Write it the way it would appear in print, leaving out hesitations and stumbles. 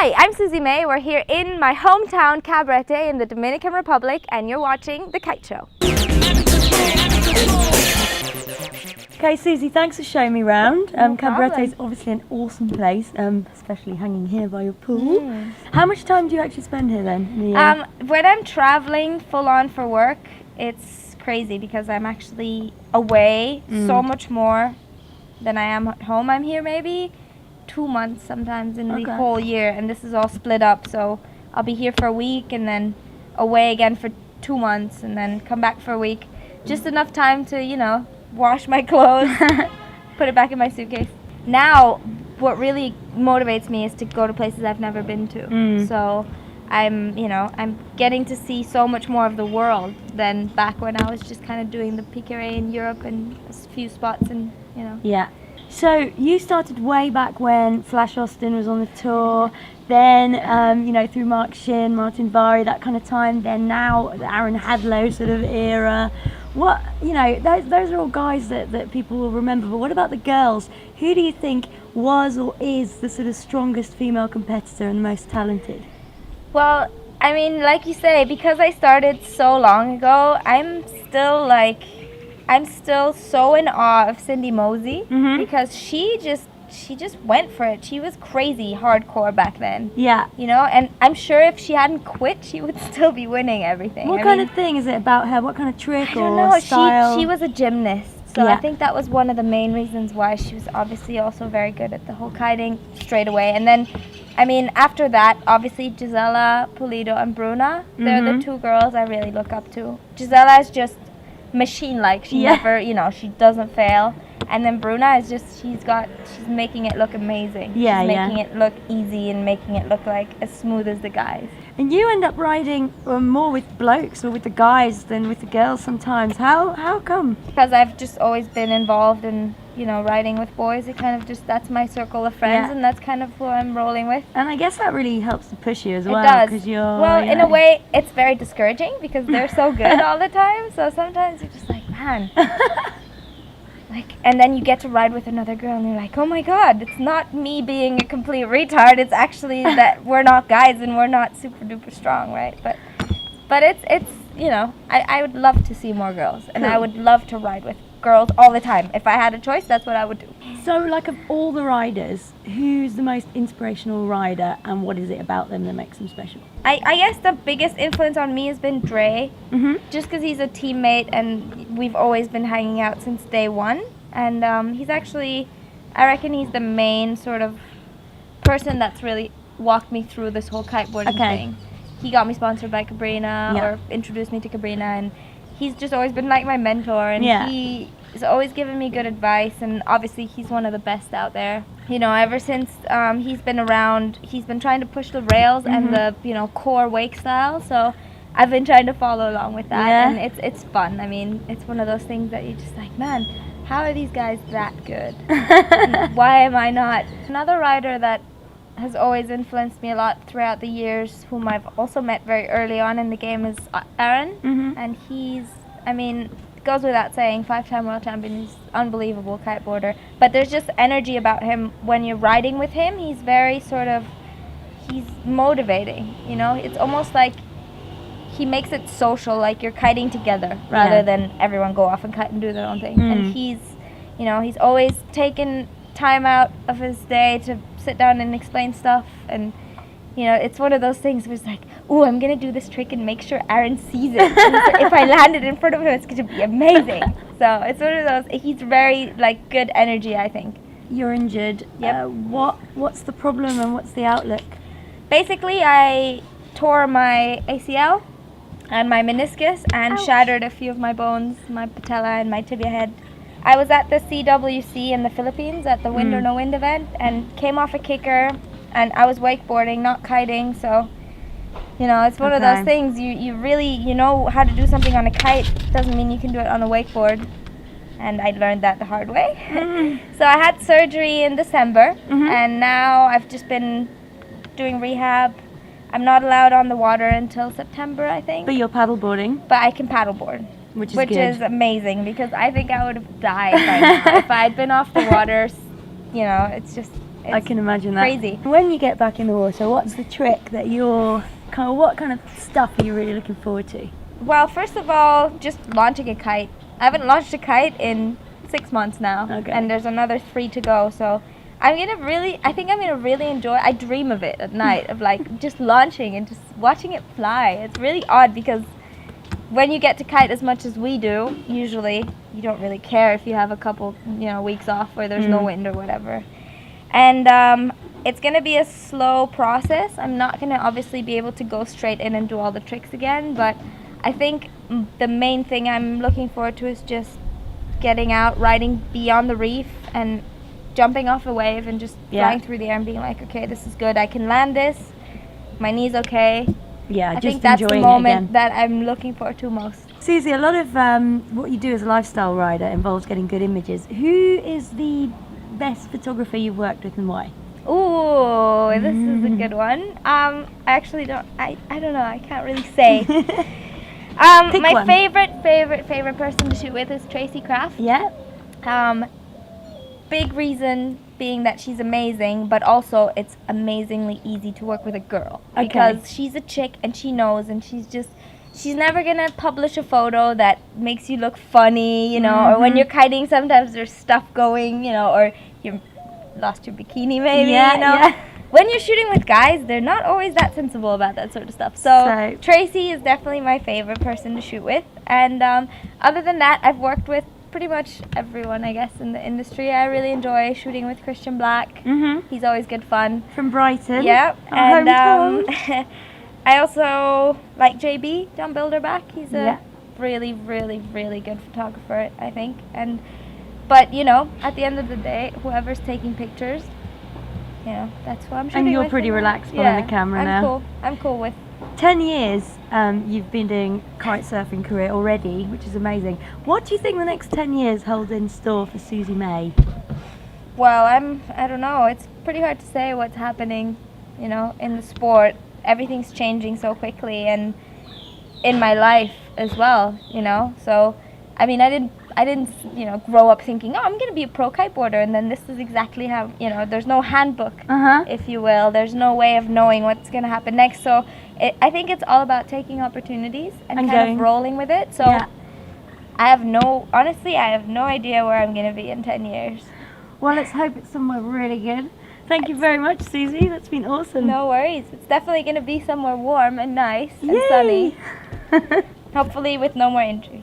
Hi, I'm Susi Mai. We're here in my hometown Cabarete in the Dominican Republic, and you're watching the Kite Show. Okay, Susie, thanks for showing me around. Cabarete is problem. obviously an awesome place, especially hanging here by your pool. How much time do you actually spend here then in the year? When I'm traveling full on for work, it's crazy because I'm actually away so much more than I am at home. I'm here maybe 2 months sometimes in the whole year, and this is all split up, so I'll be here for a week and then away again for 2 months and then come back for a week. Just enough time to, you know, wash my clothes, put it back in my suitcase. Now, what really motivates me is to go to places I've never been to. So I'm getting to see so much more of the world than back when I was just kind of doing the PKA in Europe and a few spots and, you know. Yeah. So you started way back when Flash Austin was on the tour, then through Mark Shin, Martin Vari, that kind of time, then now the Aaron Hadlow sort of era. What, those are all guys that people will remember, but what about the girls? Who do you think was or is the sort of strongest female competitor and the most talented? Well, I mean, like you say, because I started so long ago, I'm still so in awe of Cindy Mosey because she just went for it. She was crazy hardcore back then. Yeah. And I'm sure if she hadn't quit, she would still be winning everything. What kind of thing is it about her? What kind of trick I don't know. style? She was a gymnast. So I think that was one of the main reasons why she was obviously also very good at the whole kiting straight away. And then, I mean, after that, obviously Gisela Pulido and Bruna, they're the two girls I really look up to. Gisela is just machine-like. She never, she doesn't fail. And then Bruna is just, she's making it look amazing. She's making it look easy and making it look like as smooth as the guys. And you end up riding more with blokes or with the guys than with the girls sometimes. How come? Because I've just always been involved in, riding with boys. It kind of just, that's my circle of friends and that's kind of who I'm rolling with. And I guess that really helps to push you as well. It does. Because in a way, it's very discouraging because they're so good all the time. So sometimes you're just like, man. And then you get to ride with another girl and you're like, oh my god, it's not me being a complete retard, it's actually that we're not guys and we're not super duper strong, right? But it's I would love to see more girls and I would love to ride with girls all the time. If I had a choice, that's what I would do. So of all the riders, who's the most inspirational rider and what is it about them that makes them special? I guess the biggest influence on me has been Dre, just because he's a teammate and we've always been hanging out since day one. And he's actually, I reckon he's the main sort of person that's really walked me through this whole kiteboarding thing. He got me sponsored by Cabrina or introduced me to Cabrina, and he's just always been like my mentor, and he's always given me good advice, and obviously he's one of the best out there. Ever since he's been around, he's been trying to push the rails and the core wake style, so I've been trying to follow along with that, and it's fun. I mean, it's one of those things that you're just like, man, how are these guys that good? Why am I not? Another rider that has always influenced me a lot throughout the years, whom I've also met very early on in the game, is Aaron, and he's, it goes without saying, 5-time world champion. He's unbelievable kiteboarder, but there's just energy about him when you're riding with him. He's very he's motivating, it's almost like he makes it social, like you're kiting together rather than everyone go off and kite and do their own thing. And he's always taken time out of his day to sit down and explain stuff, and it's one of those things where it's like, oh, I'm gonna do this trick and make sure Aaron sees it. If I land it in front of him, it's gonna be amazing. So it's one of those, he's very good energy, I think. You're injured. What's the problem and what's the outlook? Basically, I tore my ACL and my meniscus and shattered a few of my bones, my patella and my tibia head. I was at the CWC in the Philippines at the Wind or No Wind event and came off a kicker, and I was wakeboarding, not kiting, so it's one of those things, you really know how to do something on a kite, doesn't mean you can do it on a wakeboard, and I learned that the hard way. So I had surgery in December, and now I've just been doing rehab. I'm not allowed on the water until September, I think. But you're paddleboarding? But I can paddleboard. Which is amazing, because I think I would have died by now if I had been off the water. It's just, I can imagine that. Crazy. When you get back in the water, what's the trick that what kind of stuff are you really looking forward to? Well, first of all, just launching a kite. I haven't launched a kite in 6 months now, Okay. and there's another 3 to go. So I think I'm gonna really enjoy. I dream of it at night, of like just launching and just watching it fly. It's really odd because when you get to kite as much as we do, usually you don't really care if you have a couple, weeks off where there's no wind or whatever. And it's gonna be a slow process. I'm not gonna obviously be able to go straight in and do all the tricks again, but I think the main thing I'm looking forward to is just getting out, riding beyond the reef and jumping off a wave and just flying through the air and being like, okay, this is good, I can land this, my knee's okay. Yeah, I just think that's the enjoying it moment again. that I'm looking forward to most. Susie, a lot of what you do as a lifestyle rider involves getting good images. Who is the best photographer you've worked with and why? Ooh, this is a good one. I actually don't, I don't know, I can't really say. Pick My one. favorite person to shoot with is Tracy Craft. Yeah. Big reason being that she's amazing, but also it's amazingly easy to work with a girl. Okay. Because she's a chick and she knows, and she's never gonna publish a photo that makes you look funny, or when you're kiting sometimes there's stuff going, or you lost your bikini maybe, Yeah. When you're shooting with guys, they're not always that sensible about that sort of stuff. So Tracy is definitely my favorite person to shoot with. And other than that, I've worked with pretty much everyone, I guess, in the industry. I really enjoy shooting with Christian Black. He's always good fun. From Brighton. Yeah. Our And hometown. I also like JB, John Bilderback. He's a really, really, really good photographer, I think. But at the end of the day, whoever's taking pictures, that's who I'm shooting with. And you're pretty relaxed behind the camera now. I'm cool with 10 years you've been doing kite surfing career already, which is amazing. What do you think the next 10 years hold in store for Susi Mai? Well, I don't know. It's pretty hard to say what's happening, in the sport. Everything's changing so quickly, and in my life as well, So, I mean, I didn't, grow up thinking, oh, I'm going to be a pro kiteboarder, and then this is exactly how, there's no handbook, if you will. There's no way of knowing what's going to happen next. So I think it's all about taking opportunities and kind of rolling with it. So honestly, I have no idea where I'm going to be in 10 years. Well, let's hope it's somewhere really good. Thank you very much, Susie. That's been awesome. No worries. It's definitely going to be somewhere warm and nice and sunny. Hopefully with no more injuries.